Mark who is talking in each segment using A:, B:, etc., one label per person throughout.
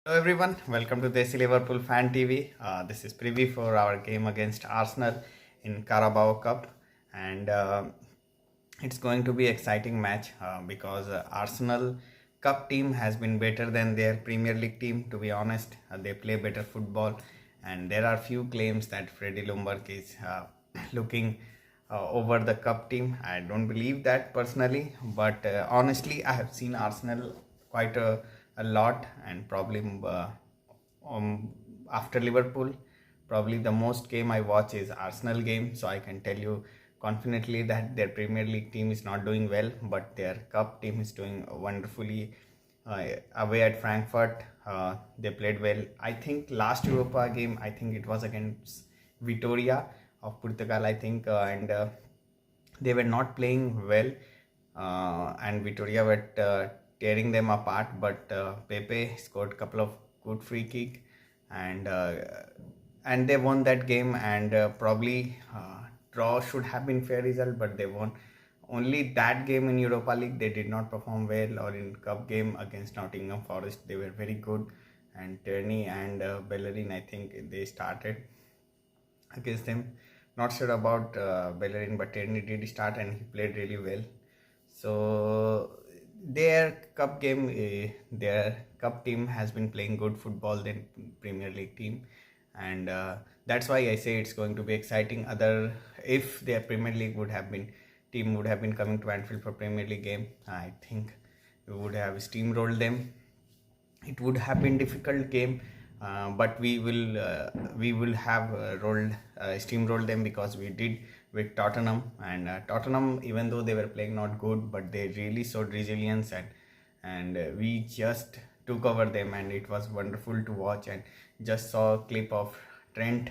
A: Hello everyone, welcome to Desi Liverpool Fan TV. This is preview for our game against Arsenal in Carabao Cup, and it's going to be exciting match because Arsenal Cup team has been better than their Premier League team. To be honest, they play better football, and there are few claims that Freddie Ljungberg is looking over the Cup team. I don't believe that personally, but honestly, I have seen Arsenal quite a lot, and probably um, after Liverpool, probably the most game I watch is Arsenal game. So I can tell you confidently that their Premier League team is not doing well, but their Cup team is doing wonderfully. Away at Frankfurt, they played well. I think last Europa game, I think it was against Vitoria of Portugal, I think, and they were not playing well, and Vitoria were tearing them apart. But Pepe scored a couple of good free kick, and uh, and they won that game. And probably draw should have been fair result, but they won. Only that game in Europa League they did not perform well, or in Cup game against Nottingham Forest they were very good. And Tierney and Bellerin, I think they started against them. Not sure about Bellerin, but Tierney did start and he played really well. So their cup team has been playing good football than Premier League team, and that's why I say it's going to be exciting. Other if their Premier League would have been coming to Anfield for Premier League game, I think we would have steamrolled them. It would have been difficult game, but we will have rolled steamrolled them because we did with Tottenham. And Tottenham, even though they were playing not good, but they really showed resilience, and we just took over them, and it was wonderful to watch. And just saw a clip of Trent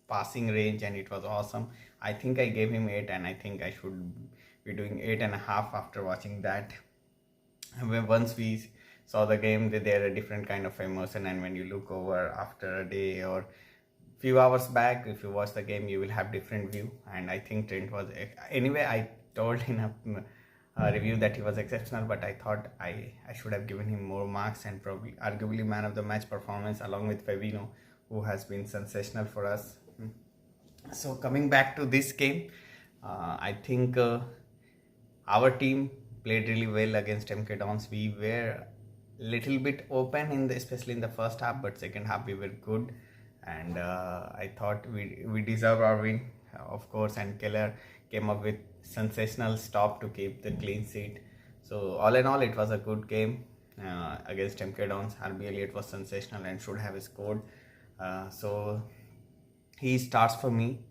A: passing range, and it was awesome. I think I gave him 8, and I think I should be doing 8.5 after watching that. Once we saw the game, they're a different kind of emotion, and when you look over after a day or few hours back, if you watch the game, you will have different view. And I think Trent was, anyway, I told in a review that he was exceptional, but I thought I should have given him more marks, and probably arguably man of the match performance along with Fabinho, who has been sensational for us. So coming back to this game, I think our team played really well against MK Dons. We were little bit open especially in the first half, but second half we were good, and I thought we deserve our win, of course. And Keller came up with sensational stop to keep the clean sheet. So all in all, it was a good game against MK Dons. RBL, it was sensational and should have scored. So he starts for me.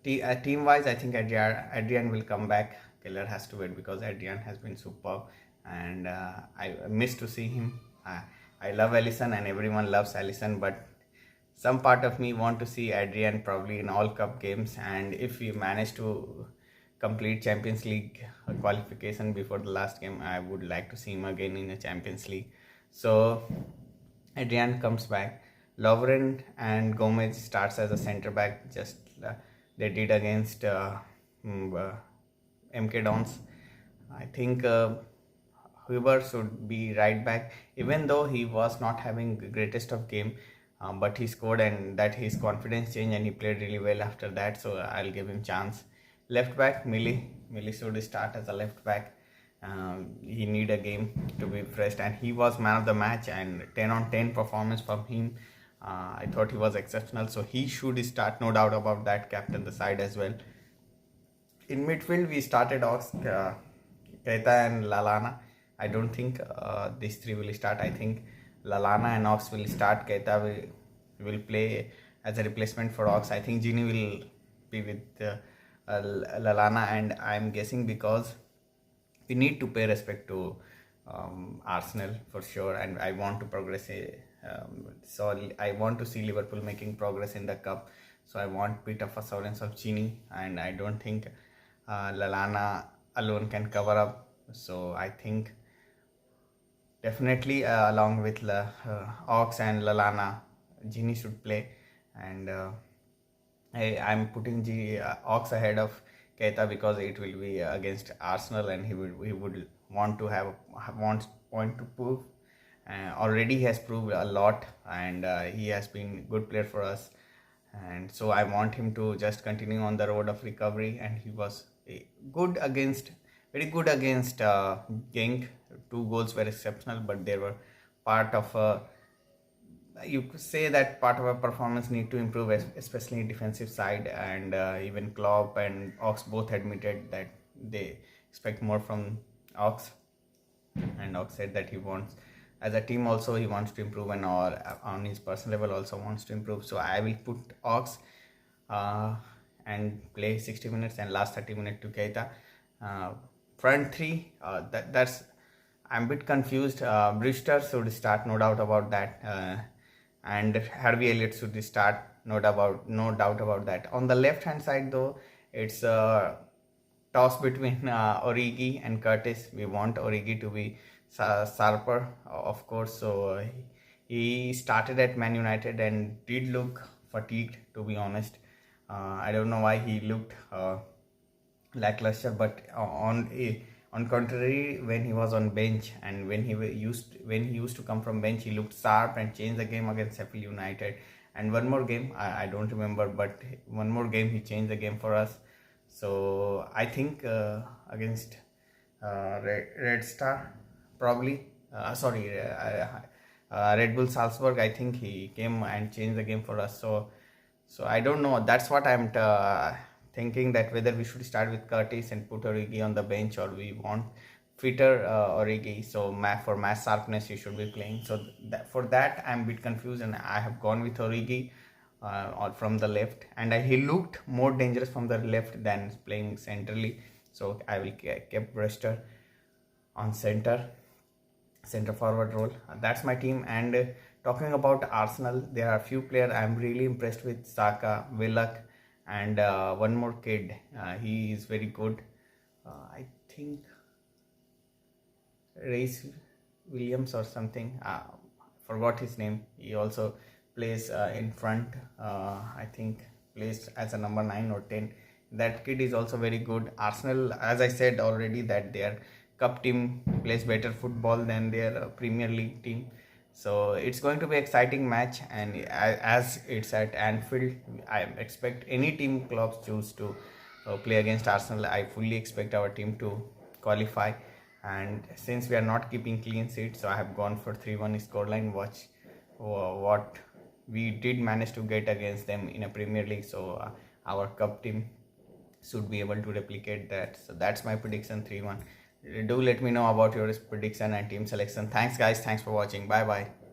A: Team wise, I think Adrian will come back. Keller has to wait because Adrian has been superb, and I miss to see him. I love Alisson, and everyone loves Alisson, but some part of me want to see Adrian probably in all cup games. And if we manage to complete Champions League qualification before the last game, I would like to see him again in the Champions League. So Adrian comes back. Lovren and Gomez starts as a centre back, just they did against MK Dons. I think Huber should be right back, even though he was not having the greatest of game, but he scored, and that his confidence changed, and he played really well after that. So I'll give him chance. Left back Millie should start as a left back. He need a game to be fresh, and he was man of the match, and 10 on 10 performance from him. I thought he was exceptional, so he should start, no doubt about that. Captain the side as well. In midfield, we started off Keita and Lalana. I don't think these three will start. I think Lalana and Ox will start. Keita will play as a replacement for Ox. I think Gini will be with Lalana, and I'm guessing because we need to pay respect to Arsenal for sure, and I want to progress. So I want to see Liverpool making progress in the cup. So I want bit of assurance of Gini, and I don't think Lalana alone can cover up. So I think definitely along with Ox and Lalana, Gini should play, and I'm putting Ox ahead of Keita because it will be against Arsenal, and he would want to have point to prove. Already he has proved a lot, and he has been good player for us, and so I want him to just continue on the road of recovery. And he was good against, very good against Genk. Two goals were exceptional, but they were part of a, you could say that part of our performance need to improve, especially defensive side. And even Klopp and Ox both admitted that they expect more from Ox, and Ox said that he wants, as a team also he wants to improve, and on his personal level also wants to improve. So I will put Ox uh, and play 60 minutes and last 30 minutes to Keita. uh, Front three, that's, I'm a bit confused. Brewster should start, no doubt about that, and Harvey Elliott should start, no doubt about that. On the left hand side though, it's a toss between Origi and Curtis. We want Origi to be sharper, of course. So he started at Man United and did look fatigued, to be honest. I don't know why he looked lackluster, but on contrary, when he was on bench and when he used to come from bench, he looked sharp and changed the game against Sheffield United. And one more game, I don't remember, but one more game he changed the game for us. So I think against Red Star, probably, Red Bull Salzburg, I think he came and changed the game for us. So I don't know. That's what I'm thinking, that whether we should start with Curtis and put Origi on the bench, or we want fitter Origi. So for mass sharpness, he should be playing. So for that, I'm a bit confused, and I have gone with Origi or from the left, and he looked more dangerous from the left than playing centrally. So I will keep Brewster on center forward role. That's my team. And talking about Arsenal, there are a few players I'm really impressed with: Saka, Willock, and one more kid. He is very good. I think Race Williams or something. Forgot his name. He also plays in front. I think plays as a number 9 or 10. That kid is also very good. Arsenal, as I said already, that their cup team plays better football than their Premier League team. So it's going to be an exciting match, and as it's at Anfield, I expect any team clubs choose to play against Arsenal. I fully expect our team to qualify, and since we are not keeping clean sheets, so I have gone for 3-1 scoreline. Watch what we did manage to get against them in a Premier League. So our cup team should be able to replicate that. So that's my prediction, 3-1. Do let me know about your prediction and team selection. Thanks guys, thanks for watching. Bye bye.